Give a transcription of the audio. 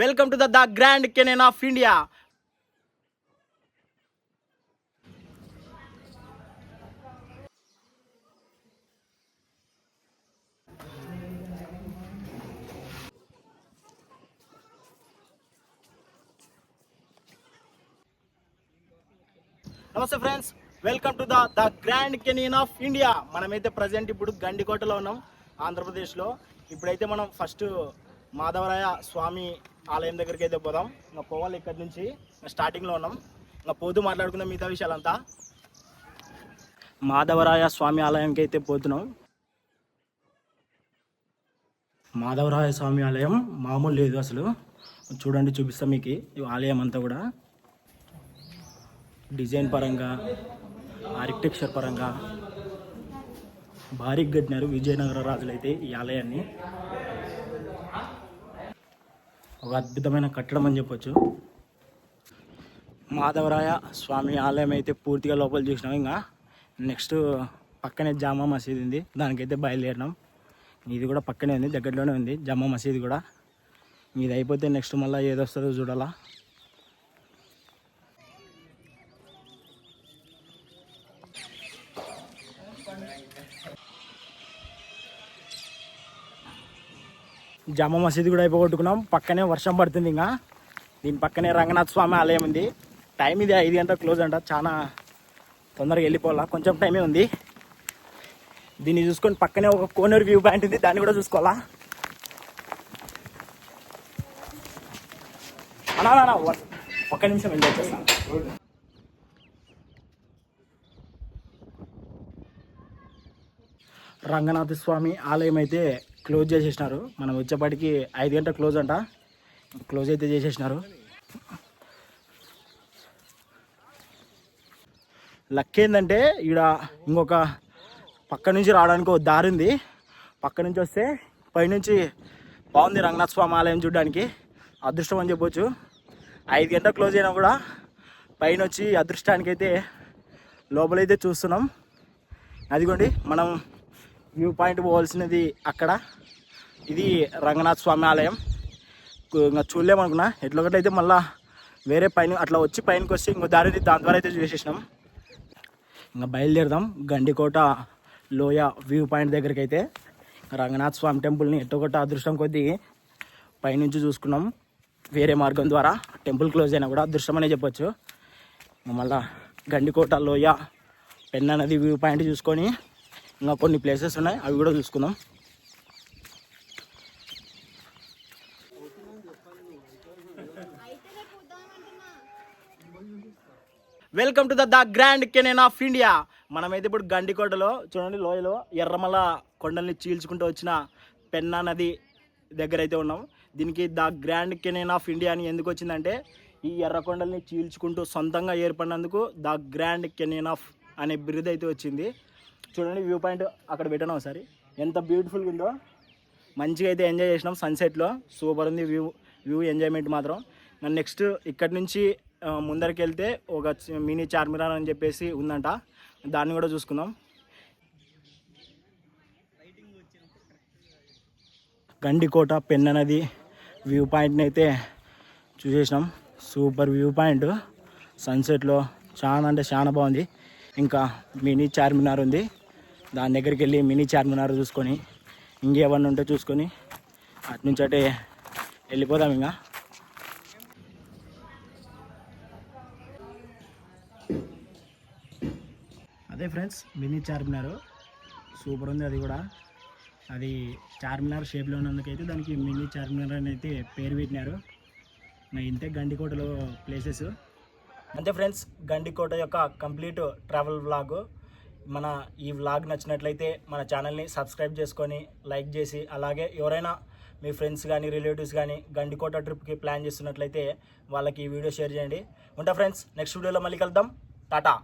Welcome to the Grand Canyon of India. నమస్తే friends, welcome to the Grand Canyon of India. మనమైతే present ఇప్పుడు గండికోటలో ఉన్నాం, ఆంధ్రప్రదేశ్లో. ఇప్పుడైతే మనం ఫస్ట్ మాధవరాయ స్వామి ఆలయం దగ్గరికి అయితే పోదాం. ఇంకా పోవాలి ఇక్కడి నుంచి. స్టార్టింగ్లో ఉన్నాం, ఇంకా పోతూ మాట్లాడుకుందాం మిగతా విషయాలంతా. మాధవరాయ స్వామి ఆలయంకి అయితే పోతున్నాం. మాధవరాయ స్వామి ఆలయం మామూలు లేదు అసలు. చూడండి, చూపిస్తాం మీకు ఈ ఆలయం అంతా కూడా. డిజైన్ పరంగా, ఆర్కిటెక్చర్ పరంగా భారీగా కట్టినారు విజయనగర రాజులు అయితే ఈ ఆలయాన్ని. ఒక అద్భుతమైన కట్టడం అని చెప్పొచ్చు. మాధవరాయ స్వామి ఆలయం అయితే పూర్తిగా లోపల చూసినాం. ఇంకా నెక్స్ట్ పక్కనే జామా మసీద్ ఉంది, దానికైతే బయలుదేరినాం. ఇది కూడా పక్కనే ఉంది, దగ్గరలోనే ఉంది జామా మసీద్ కూడా. ఇది అయిపోతే నెక్స్ట్ మళ్ళీ ఏదొస్తుందో చూడాలా. జామా మసీద్ కూడా అయిపోగొట్టుకున్నాం. పక్కనే వర్షం పడుతుంది. ఇంకా దీని పక్కనే రంగనాథ స్వామి ఆలయం ఉంది. టైం ఇది 5 గంటలకు క్లోజ్ అంట. చాలా తొందరగా వెళ్ళిపోవాలా, కొంచెం టైమే ఉంది. దీన్ని చూసుకొని పక్కనే ఒక కోనర్ వ్యూ పాయింట్ ఉంది, దాన్ని కూడా చూసుకోవాలా. అన్నా ఒక్క నిమిషం ఎంజాయ్ చేస్తాను. రంగనాథ స్వామి ఆలయం అయితే క్లోజ్ చేసేసినారు. మనం వచ్చేపాటికి 5 గంటల క్లోజ్ అంట. క్లోజ్ అయితే చేసేసినారు. లక్ ఏంటంటే ఈడ ఇంకొక పక్క నుంచి రావడానికి ఒక దారి ఉంది. పక్క నుంచి వస్తే పైనుంచి బాగుంది రంగనాథ స్వామి ఆలయం చూడడానికి. అదృష్టం అని చెప్పొచ్చు. 5 గంటల క్లోజ్ అయినా కూడా పైన వచ్చి అదృష్టానికి అయితే లోపలైతే చూస్తున్నాం. అదిగోండి, మనం వ్యూ పాయింట్ పోవాల్సినది అక్కడ. ఇది రంగనాథ స్వామి ఆలయం. ఇంకా చూడలేమనుకున్నా, ఎట్లొకటైతే మళ్ళీ వేరే పైన అట్లా వచ్చి పైనకి వస్తే ఇంకో దారి దాని ద్వారా అయితే చూసేసినాం. ఇంకా బయలుదేరదాం గండికోట లోయ వ్యూ పాయింట్ దగ్గరికి. అయితే రంగనాథ స్వామి టెంపుల్ని ఎట్టొకట అదృష్టం కొద్దీ పైనుంచి చూసుకున్నాం. వేరే మార్గం ద్వారా టెంపుల్ క్లోజ్ అయినా కూడా అదృష్టం అనే చెప్పొచ్చు. మళ్ళీ గండికోట లోయ పెన్నా నది వ్యూ పాయింట్ చూసుకొని ఇంకా కొన్ని ప్లేసెస్ ఉన్నాయి, అవి కూడా చూసుకుందాం. Welcome to the Grand Canyon of India. మనమైతే ఇప్పుడు గండికోటలో చూడండి, లోయలో ఎర్రమల కొండల్ని చీల్చుకుంటూ వచ్చిన పెన్నా నది దగ్గర అయితే ఉన్నాం. దీనికి the Grand Canyon of India అని ఎందుకు వచ్చిందంటే, ఈ ఎర్రకొండల్ని చీల్చుకుంటూ సొంతంగా ఏర్పడినందుకు ద గ్రాండ్ కెనాన్ ఆఫ్ అనే బిరుదు అయితే వచ్చింది. చూడండి, వ్యూ పాయింట్ అక్కడ పెట్టాను ఒకసారి, ఎంత బ్యూటిఫుల్గా ఉందో. మంచిగా అయితే ఎంజాయ్ చేసినాం. సన్సెట్లో సూపర్ ఉంది వ్యూ ఎంజాయ్మెంట్ మాత్రం. నెక్స్ట్ ఇక్కడి నుంచి ముందరికి వెళ్తే ఒక మినీ చార్మినార్ అని చెప్పేసి ఉందంట, దాన్ని కూడా చూసుకుందాం. గండికోట పెన్నా నది వ్యూ పాయింట్ని అయితే చూసేసినాం. సూపర్ వ్యూ పాయింట్, సన్సెట్లో చాలా అంటే చాలా బాగుంది. ఇంకా మినీ చార్మినార్ ఉంది, దాని దగ్గరికి వెళ్ళి మినీ చార్మినార్ చూసుకొని ఇంకేమన్నా ఉంటే చూసుకొని అటు నుంచి అటే వెళ్ళిపోదాం. ఇంకా అదే ఫ్రెండ్స్, మినీ చార్మినార్ సూపర్ ఉంది. అది కూడా అది చార్మినార్ షేప్లో ఉన్నందుకైతే దానికి మినీ చార్మినార్ అని అయితే పేరు పెట్టినారు. ఇంతే గండికోటలో ప్లేసెస్. అంతే ఫ్రెండ్స్, గండికోట యొక్క కంప్లీట్ ట్రావెల్ వ్లాగ్. మన ఈ వ్లాగ్ నచ్చినట్లయితే మన ఛానల్ని సబ్స్క్రైబ్ చేసుకొని లైక్ చేసి, అలాగే ఎవరైనా మీ ఫ్రెండ్స్ కానీ రిలేటివ్స్ కానీ గండికోట ట్రిప్కి ప్లాన్ చేస్తున్నట్లయితే వాళ్ళకి ఈ వీడియో షేర్ చేయండి. ఉంటా ఫ్రెండ్స్, నెక్స్ట్ వీడియోలో మళ్ళీ కలుద్దాం. టాటా.